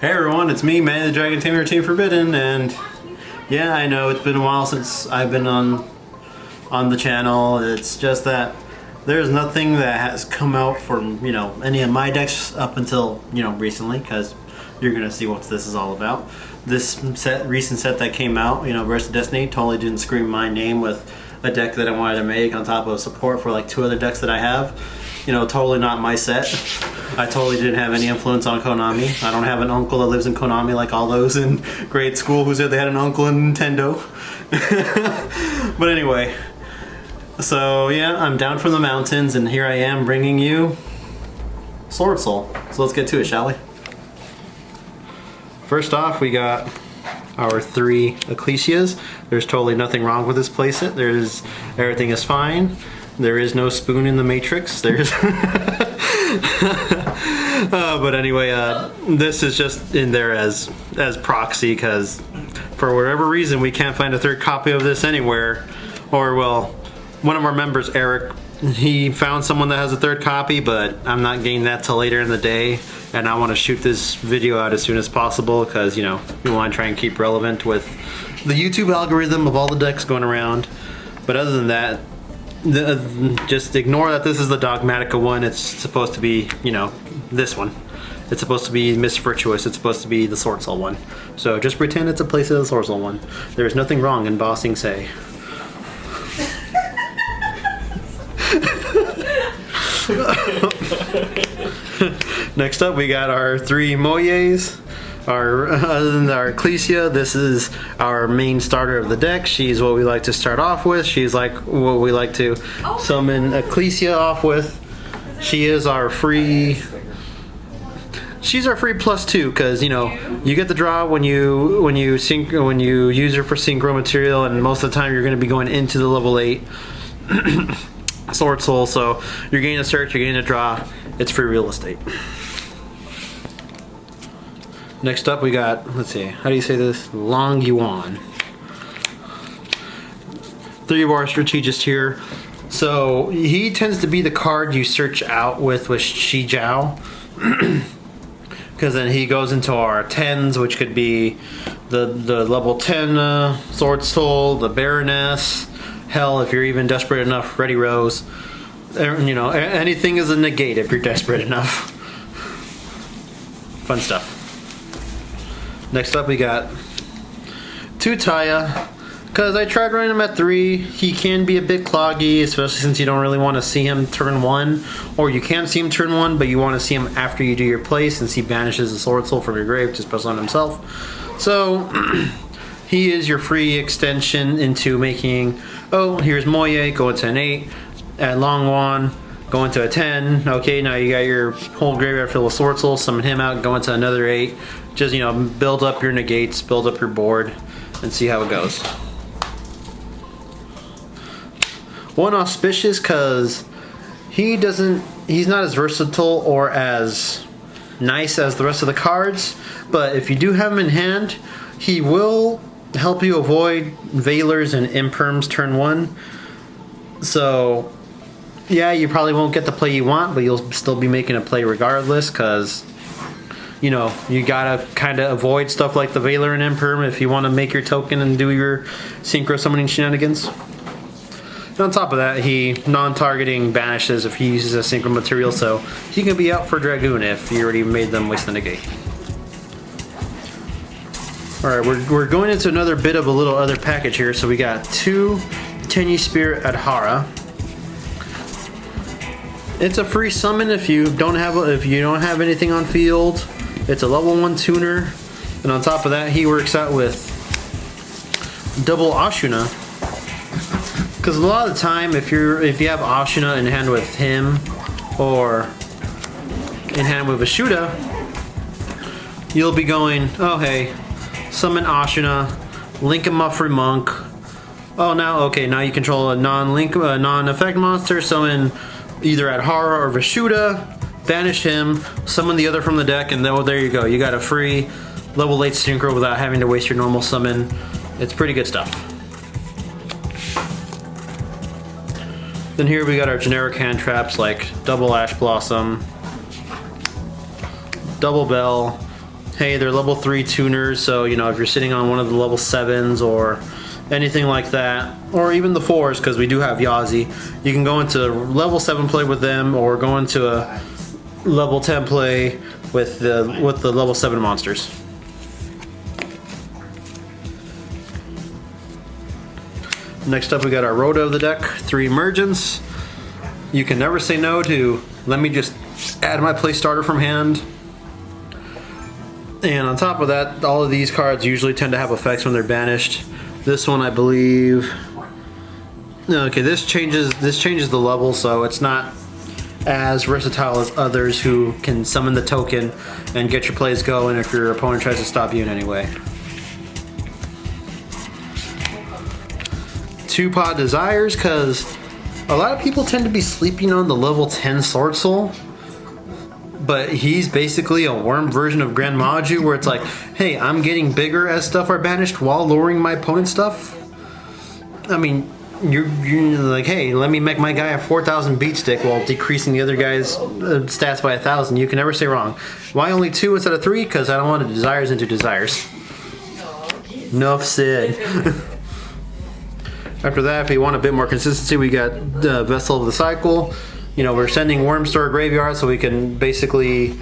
Hey everyone, it's me, Manny the Dragon Tamer, Team Forbidden, and yeah, I know it's been a while since I've been on the channel. It's just that there's nothing that has come out for, any of my decks up until, recently, because you're gonna see what this is all about. This recent set that came out, Burst of Destiny, totally didn't scream my name with a deck that I wanted to make on top of support for like 2 other decks that I have. Totally not my set. I totally didn't have any influence on Konami. I don't have an uncle that lives in Konami like all those in grade school who said they had an uncle in Nintendo. But anyway, so yeah, I'm down from the mountains and here I am bringing you Swordsoul. So let's get to it, shall we? First off, we got our 3 Ecclesias. There's totally nothing wrong with this playset. Everything is fine. There is no spoon in the Matrix. There's but anyway, this is just in there as proxy because for whatever reason we can't find a 3rd copy of this anywhere. Or well, one of our members, Eric, he found someone that has a 3rd copy, but I'm not getting that till later in the day, and I want to shoot this video out as soon as possible because we want to try and keep relevant with the YouTube algorithm of all the decks going around. But other than that, just ignore that this is the Dogmatica one. It's supposed to be, this one. It's supposed to be Miss Virtuous. It's supposed to be the Swordsoul one. So just pretend it's a place of the Swordsoul one. There's nothing wrong in bossing say. Next up, we got our 3 Moyes. Other than our Ecclesia, this is our main starter of the deck. She's what we like to start off with. She's like what we like to summon Ecclesia off with. She is our free. She's our free +2 because you get the draw when you use her for synchro material, and most of the time you're going to be going into the level 8 Swordsoul. So you're getting a search, you're getting a draw. It's free real estate. Next up we got, let's see, how do you say this? Long Yuan. 3 of our strategist here. So he tends to be the card you search out with Shi Jiao. Because then he goes into our 10s, which could be the level 10 Swordsoul, the Baroness, hell, if you're even desperate enough, Ready Rose. Anything is a negate if you're desperate enough. Fun stuff. Next up we got 2 Taya, because I tried running him at 3. He can be a bit cloggy, especially since you don't really want to see him turn 1, or you can see him turn 1 but you want to see him after you do your play since he banishes the Swordsoul from your grave to special on himself. So he is your free extension into making, here's Moye, go into an 8, at Long Yuan, go into a 10. Okay, now you got your whole graveyard filled with Swordsoul, summon him out, go into another 8. Just, build up your negates, build up your board, and see how it goes. 1 Auspicious, because he's not as versatile or as nice as the rest of the cards, but if you do have him in hand, he will help you avoid Veilers and Imperms turn 1. So yeah, you probably won't get the play you want, but you'll still be making a play regardless, because you gotta kind of avoid stuff like the Veiler and Imperm if you want to make your token and do your synchro summoning shenanigans. And on top of that, he non-targeting banishes if he uses a synchro material, so he can be out for Dragoon if you already made them waste the negate. Alright, we're going into another bit of a little other package here. So we got 2 Tenyi Spirit Adhara. It's a free summon if you don't have anything on field. It's a level 1 tuner, and on top of that, he works out with double Ashuna. Because a lot of the time, if you have Ashuna in hand with him, or in hand with Ashuda, you'll be going, oh hey, summon Ashuna, link him up for Monk. Oh now you control a non-effect monster, summon either Adhara or Vishuddha, banish him, summon the other from the deck, and then there you go. You got a free level 8 synchro without having to waste your normal summon. It's pretty good stuff. Then here we got our generic hand traps like double Ash Blossom, double Bell, hey, they're level 3 tuners, so you know, if you're sitting on one of the level 7s or anything like that, or even the 4s, because we do have Yazi, you can go into level 7 play with them, or go into a level 10 play with the level 7 monsters. Next up, we got our Rhoda of the deck, 3 emergence. You can never say no to, let me just add my play starter from hand. And on top of that, all of these cards usually tend to have effects when they're banished. This one, I believe, okay, this changes the level, so it's not as versatile as others who can summon the token and get your plays going if your opponent tries to stop you in any way. 2 Pod Desires, because a lot of people tend to be sleeping on the level 10 Swordsoul, but he's basically a worm version of Grand Maju, where it's like, hey, I'm getting bigger as stuff are banished while lowering my opponent's stuff. I mean, you're like, hey, let me make my guy a 4,000 beat stick while decreasing the other guy's stats by 1,000. You can never say wrong. Why only 2 instead of 3? Because I don't want the desires into desires. Enough said. After that, if you want a bit more consistency, we got Vessel of the Cycle. You know, we're sending worms to our graveyard so we can basically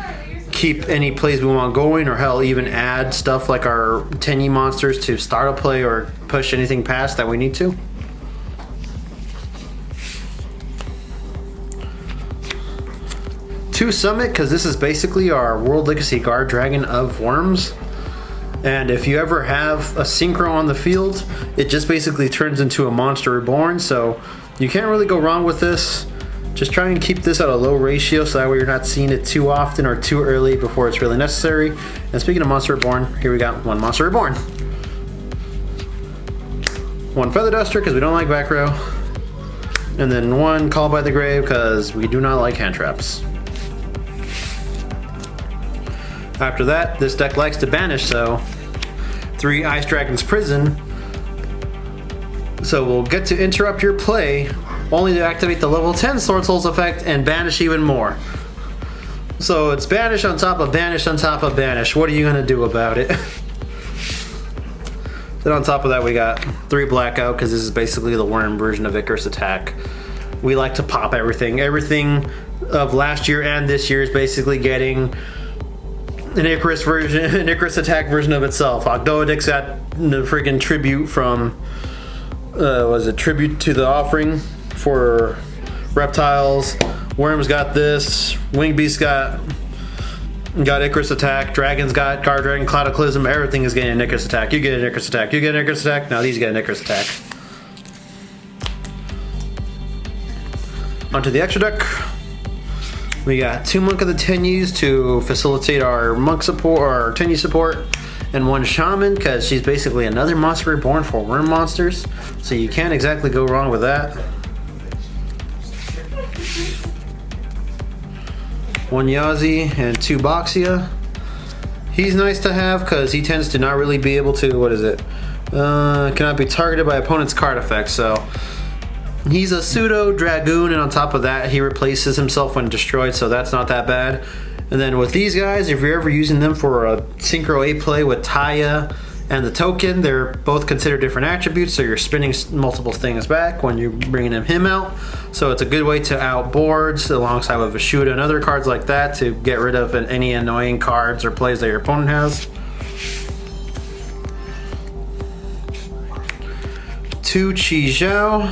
keep any plays we want going, or hell, even add stuff like our 10E monsters to start a play or push anything past that we need to. To Summit, because this is basically our World Legacy Guard Dragon of Worms. And if you ever have a synchro on the field, it just basically turns into a monster reborn, so you can't really go wrong with this. Just try and keep this at a low ratio so that way you're not seeing it too often or too early before it's really necessary. And speaking of Monster Reborn, here we got 1 Monster Reborn. 1 Feather Duster because we don't like back row. And then 1 Call by the Grave because we do not like hand traps. After that, this deck likes to banish, so 3 Ice Dragon's Prison. So we'll get to interrupt your play only to activate the level 10 Swordsoul's effect and banish even more. So it's banish on top of banish on top of banish. What are you gonna do about it? Then on top of that, we got 3 Blackout, because this is basically the worm version of Icarus Attack. We like to pop everything. Everything of last year and this year is basically getting an Icarus version, an Icarus Attack version of itself. Ogdoadix got the freaking tribute from, was it Tribute to the Offering for reptiles. Worms got this. Wing Beast got Icarus Attack. Dragons got Guard Dragon, Cloudaclysm. Everything is getting an Icarus Attack. You get an Icarus Attack. You get an Icarus Attack. Now these get an Icarus Attack. Onto the extra deck. We got 2 Monk of the Tenyis to facilitate our Monk support, or our Tenyi support, and 1 Shaman because she's basically another monster reborn for worm monsters, so you can't exactly go wrong with that. 1 Yazi and 2 Boxia. He's nice to have because he tends to not really be able to, what is it? Cannot be targeted by opponent's card effects, so he's a pseudo Dragoon, and on top of that, he replaces himself when destroyed, so that's not that bad. And then with these guys, if you're ever using them for a Synchro A play with Taya and the token, they're both considered different attributes, so you're spinning multiple things back when you're bringing him out. So it's a good way to out boards alongside with Vishuda and other cards like that to get rid of any annoying cards or plays that your opponent has. 2 Chi Zhao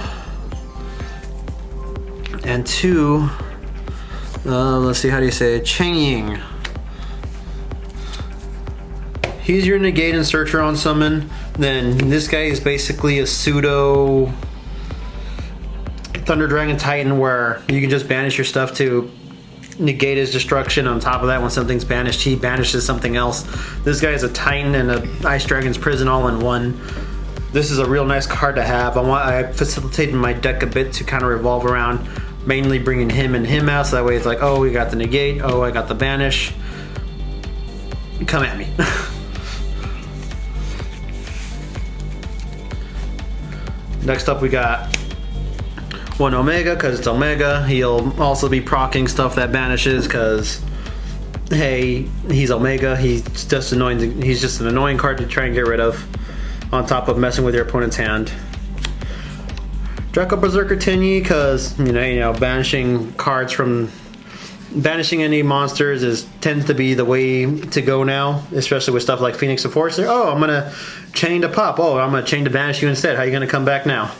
and 2, let's see, how do you say it? Cheng Ying. He's your negate and searcher on summon. Then this guy is basically a pseudo Thunder Dragon Titan where you can just banish your stuff to negate his destruction. On top of that, when something's banished, he banishes something else. This guy is a Titan and a Ice Dragon's Prison all in one. This is a real nice card to have. I facilitated my deck a bit to kind of revolve around mainly bringing him and him out, so that way it's like, oh, we got the negate, oh, I got the banish. Come at me. Next up, we got 1 Omega, because it's Omega. He'll also be proccing stuff that banishes, because hey, he's Omega. He's just annoying. He's just an annoying card to try and get rid of, on top of messing with your opponent's hand. Draco Berserker Tinyi, because you know, banishing cards from banishing any monsters tends to be the way to go now, especially with stuff like Phoenix Enforcer. Oh, I'm gonna chain to pop. Oh, I'm gonna chain to banish you instead. How you gonna come back now?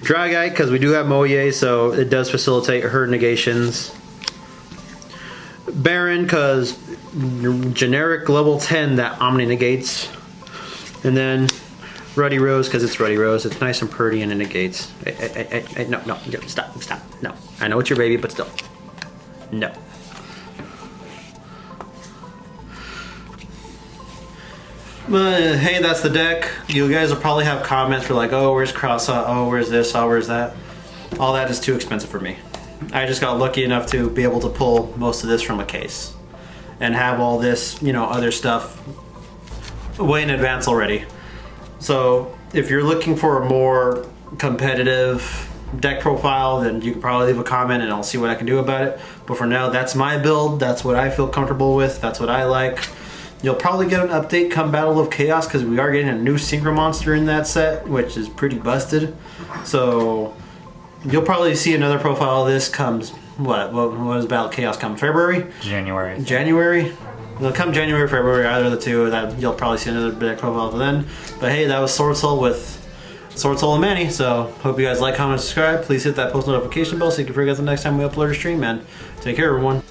Dragite, because we do have Moye, so it does facilitate her negations. Baron, because generic level 10 that Omni negates. And then Ruddy Rose, because it's Ruddy Rose. It's nice and pretty and it negates. Hey, no, stop. No. I know it's your baby, but still. No. But hey, that's the deck. You guys will probably have comments for like, oh, where's Krasa? Oh, where's this? Oh, where's that? All that is too expensive for me. I just got lucky enough to be able to pull most of this from a case and have all this, you know, other stuff way in advance already. So if you're looking for a more competitive deck profile, then you can probably leave a comment and I'll see what I can do about it. But for now, that's my build. That's what I feel comfortable with. That's what I like. You'll probably get an update come Battle of Chaos, because we are getting a new Synchro monster in that set, which is pretty busted. So you'll probably see another profile of this comes, what does Battle of Chaos come? February? January? It'll come January, February, either of the two. That you'll probably see another deck profile then. But hey, that was Swordsoul with Swordsoul and Manny. So hope you guys like, comment, subscribe. Please hit that post notification bell so you can forget the next time we upload a stream, man. Take care, everyone.